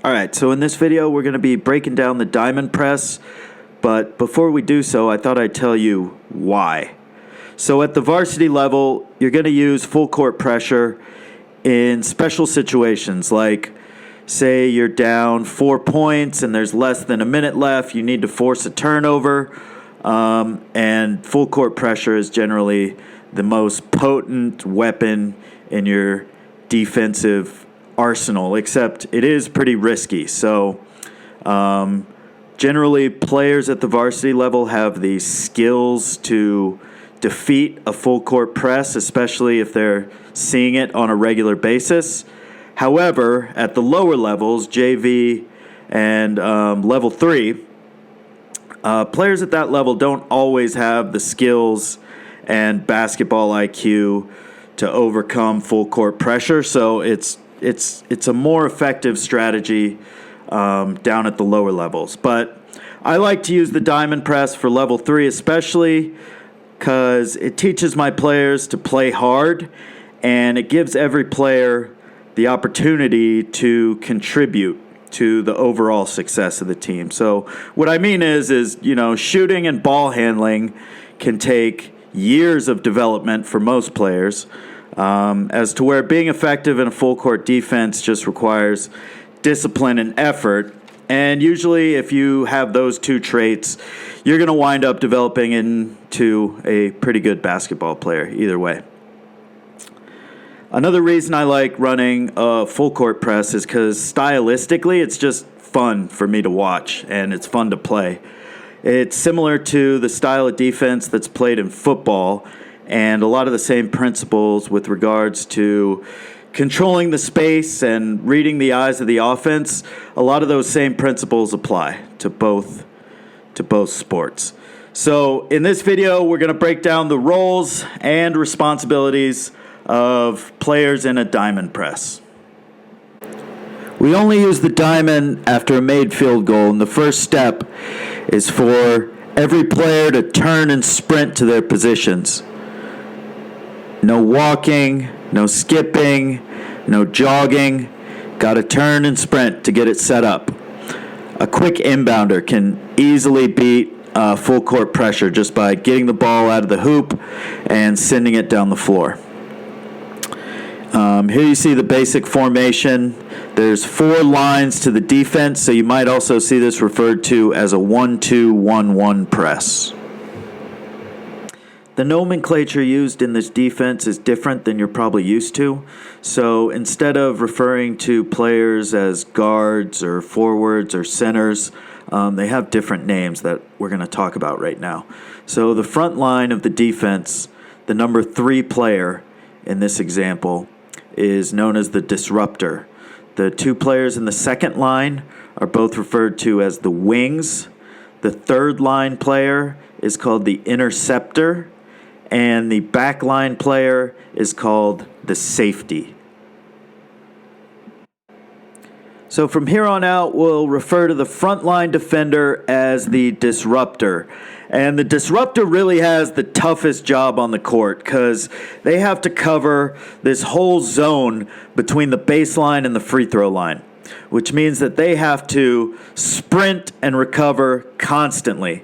Alright, so in this video we're going to be breaking down the diamond press, but before we do so I thought I'd tell you why. So at the varsity level, you're going to use full court pressure in special situations like say you're down 4 points and there's less than a minute left, you need to force a turnover, and full court pressure is generally the most potent weapon in your defensive arsenal, except it is pretty risky. So generally players at the varsity level have the skills to defeat a full court press, especially if they're seeing it on a regular basis. However, at the lower levels, JV and level 3, players at that level don't always have the skills and basketball IQ to overcome full court pressure, so it's a more effective strategy down at the lower levels. But I like to use the diamond press for level 3 especially because it teaches my players to play hard and it gives every player the opportunity to contribute to the overall success of the team. So what I mean is shooting and ball handling can take years of development for most players, as to where being effective in a full court defense just requires discipline and effort. And usually if you have those two traits, you're going to wind up developing into a pretty good basketball player either way. Another reason I like running a full court press is because stylistically it's just fun for me to watch and it's fun to play. It's similar to the style of defense that's played in football, and a lot of the same principles with regards to controlling the space and reading the eyes of the offense. A lot of those same principles apply to both sports. So in this video, we're going to break down the roles and responsibilities of players in a diamond press. We only use the diamond after a made field goal, and the first step is for every player to turn and sprint to their positions. No walking, no skipping, no jogging. Got to turn and sprint to get it set up. A quick inbounder can easily beat full court pressure just by getting the ball out of the hoop and sending it down the floor. Here you see the basic formation. There's 4 lines to the defense, so you might also see this referred to as a 1-2-1-1 press. The nomenclature used in this defense is different than you're probably used to. So instead of referring to players as guards or forwards or centers, they have different names that we're going to talk about right now. So the front line of the defense, the number 3 player in this example, is known as the disruptor. The 2 players in the second line are both referred to as the wings. The third line player is called the interceptor, and the back line player is called the safety. So from here on out, we'll refer to the front line defender as the disruptor. And the disruptor really has the toughest job on the court because they have to cover this whole zone between the baseline and the free throw line, which means that they have to sprint and recover constantly.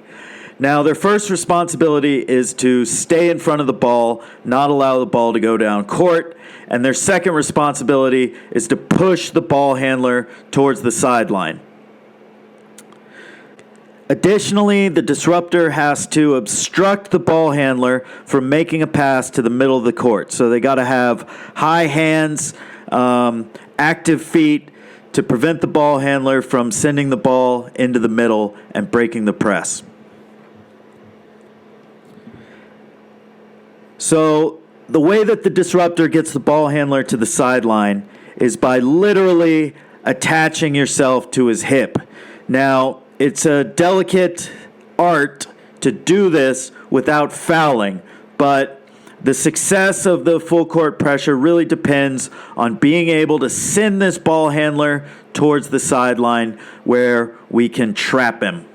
Now, their first responsibility is to stay in front of the ball, not allow the ball to go down court. And their second responsibility is to push the ball handler towards the sideline. Additionally, the disruptor has to obstruct the ball handler from making a pass to the middle of the court. So they got to have high hands, active feet to prevent the ball handler from sending the ball into the middle and breaking the press. So the way that the disruptor gets the ball handler to the sideline is by literally attaching yourself to his hip. Now, it's a delicate art to do this without fouling, but the success of the full court pressure really depends on being able to send this ball handler towards the sideline where we can trap him.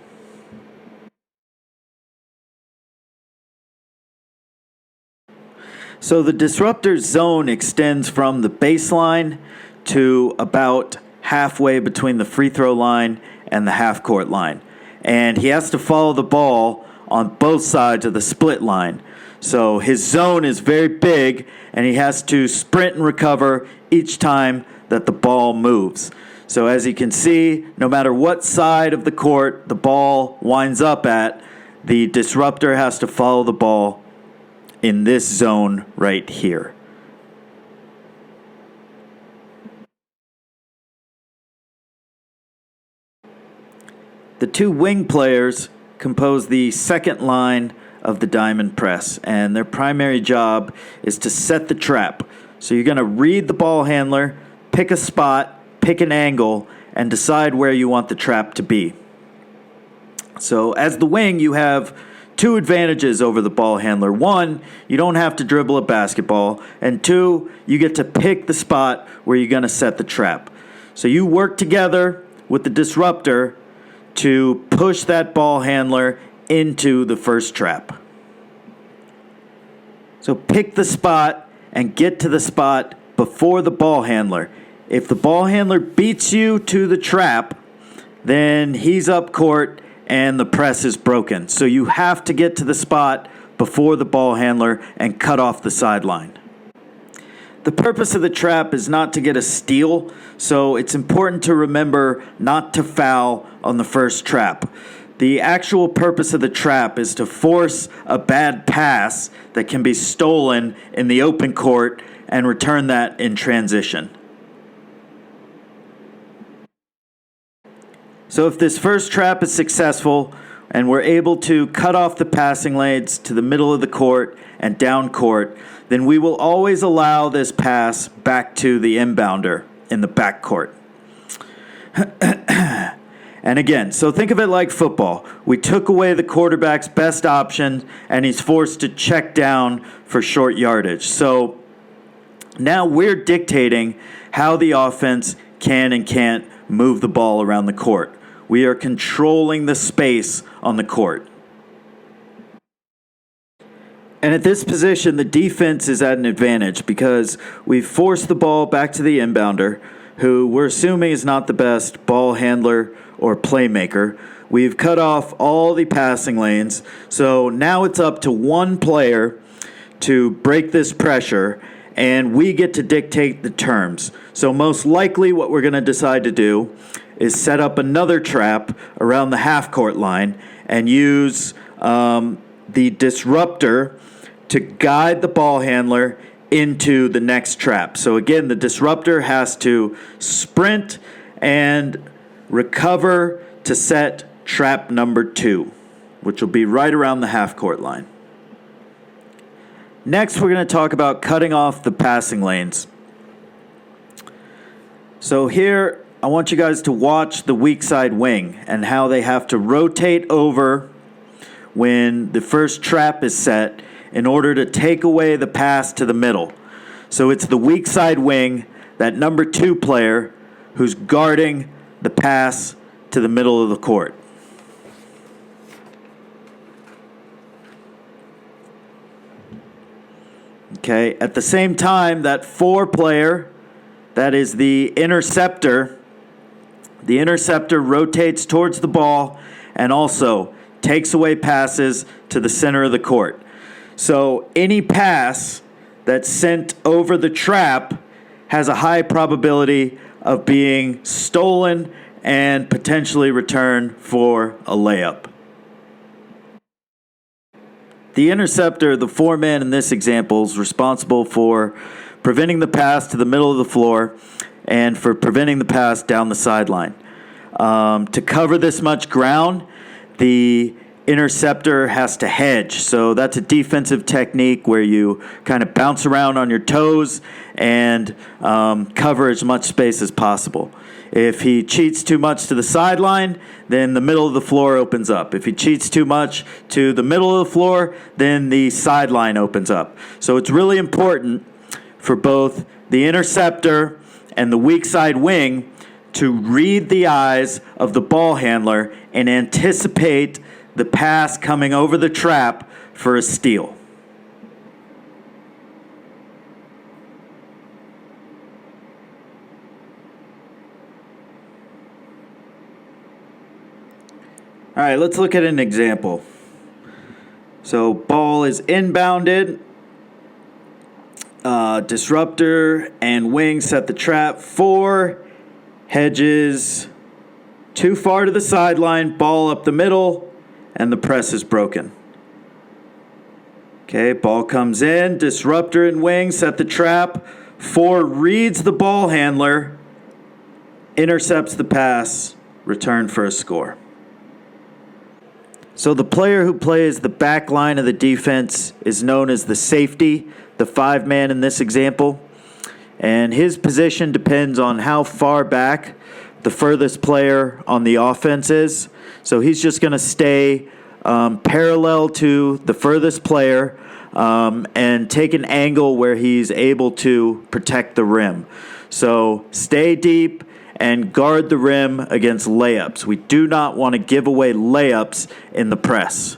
So the disruptor zone extends from the baseline to about halfway between the free throw line and the half court line. And he has to follow the ball on both sides of the split line. So his zone is very big, and he has to sprint and recover each time that the ball moves. So as you can see, no matter what side of the court the ball winds up at, the disruptor has to follow the ball in this zone right here. The two wing players compose the second line of the diamond press, and their primary job is to set the trap. So you're going to read the ball handler, pick a spot, pick an angle, and decide where you want the trap to be. So as the wing, you have two advantages over the ball handler. One, you don't have to dribble a basketball, and two, you get to pick the spot where you're going to set the trap. So you work together with the disruptor to push that ball handler into the first trap. So pick the spot and get to the spot before the ball handler. If the ball handler beats you to the trap, then he's up court and the press is broken. So you have to get to the spot before the ball handler and cut off the sideline. The purpose of the trap is not to get a steal, so it's important to remember not to foul on the first trap. The actual purpose of the trap is to force a bad pass that can be stolen in the open court and return that in transition. So if this first trap is successful and we're able to cut off the passing lanes to the middle of the court and down court, then we will always allow this pass back to the inbounder in the backcourt. And again, so think of it like football. We took away the quarterback's best option, and he's forced to check down for short yardage. So now we're dictating how the offense can and can't move the ball around the court. We are controlling the space on the court. And at this position, the defense is at an advantage because we've forced the ball back to the inbounder, who we're assuming is not the best ball handler or playmaker. We've cut off all the passing lanes, so now it's up to one player to break this pressure, and we get to dictate the terms. So most likely what we're going to decide to do is set up another trap around the half-court line and use the disruptor to guide the ball handler into the next trap. So again, the disruptor has to sprint and recover to set trap number 2, which will be right around the half-court line. Next, we're going to talk about cutting off the passing lanes. So here, I want you guys to watch the weak side wing and how they have to rotate over when the first trap is set in order to take away the pass to the middle. So it's the weak side wing, that number 2 player, who's guarding the pass to the middle of the court. Okay, at the same time, that 4 player, that is the interceptor rotates towards the ball and also takes away passes to the center of the court. So any pass that's sent over the trap has a high probability of being stolen and potentially returned for a layup. The interceptor, the 4-man in this example, is responsible for preventing the pass to the middle of the floor and for preventing the pass down the sideline. To cover this much ground, the interceptor has to hedge. So that's a defensive technique where you kind of bounce around on your toes and cover as much space as possible. If he cheats too much to the sideline, then the middle of the floor opens up. If he cheats too much to the middle of the floor, then the sideline opens up. So it's really important for both the interceptor and the weak side wing to read the eyes of the ball handler and anticipate the pass coming over the trap for a steal. All right, let's look at an example. So ball is inbounded. Disruptor and wing set the trap. 4 hedges too far to the sideline, ball up the middle, and the press is broken. Okay, ball comes in, disruptor and wing set the trap. 4 reads the ball handler, intercepts the pass, return for a score. So the player who plays the back line of the defense is known as the safety, the 5-man in this example. And his position depends on how far back the furthest player on the offense is. So he's just going to stay parallel to the furthest player and take an angle where he's able to protect the rim. So stay deep and guard the rim against layups. We do not want to give away layups in the press.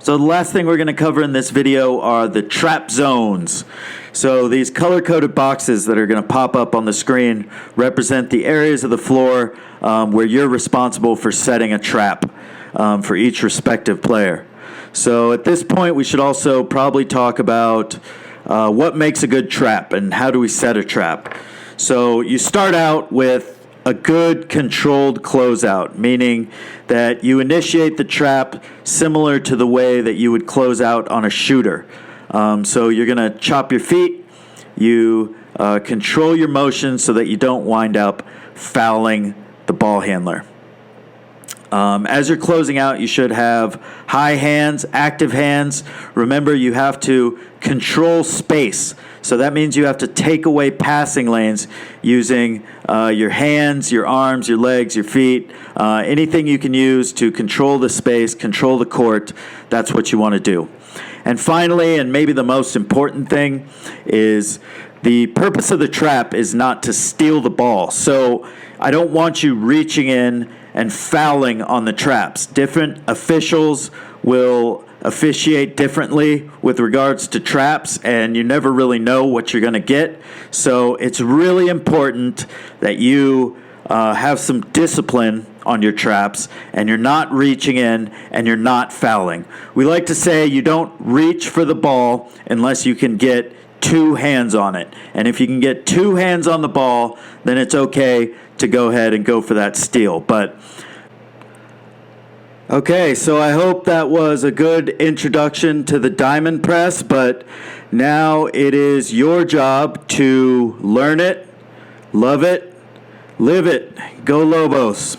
So the last thing we're going to cover in this video are the trap zones. So these color-coded boxes that are going to pop up on the screen represent the areas of the floor where you're responsible for setting a trap for each respective player. So at this point, we should also probably talk about what makes a good trap and how do we set a trap. So you start out with a good controlled closeout, meaning that you initiate the trap similar to the way that you would close out on a shooter. So you're going to chop your feet, you control your motion so that you don't wind up fouling the ball handler. As you're closing out, you should have high hands, active hands. Remember, you have to control space. So that means you have to take away passing lanes using your hands, your arms, your legs, your feet, anything you can use to control the space, control the court. That's what you want to do. And finally, and maybe the most important thing, is the purpose of the trap is not to steal the ball. So I don't want you reaching in and fouling on the traps. Different officials will officiate differently with regards to traps, and you never really know what you're going to get. So it's really important that you have some discipline on your traps, and you're not reaching in and you're not fouling. We like to say you don't reach for the ball unless you can get 2 hands on it. And if you can get 2 hands on the ball, then it's okay to go ahead and go for that steal. But okay, so I hope that was a good introduction to the diamond press, but now it is your job to learn it, love it, live it. Go Lobos.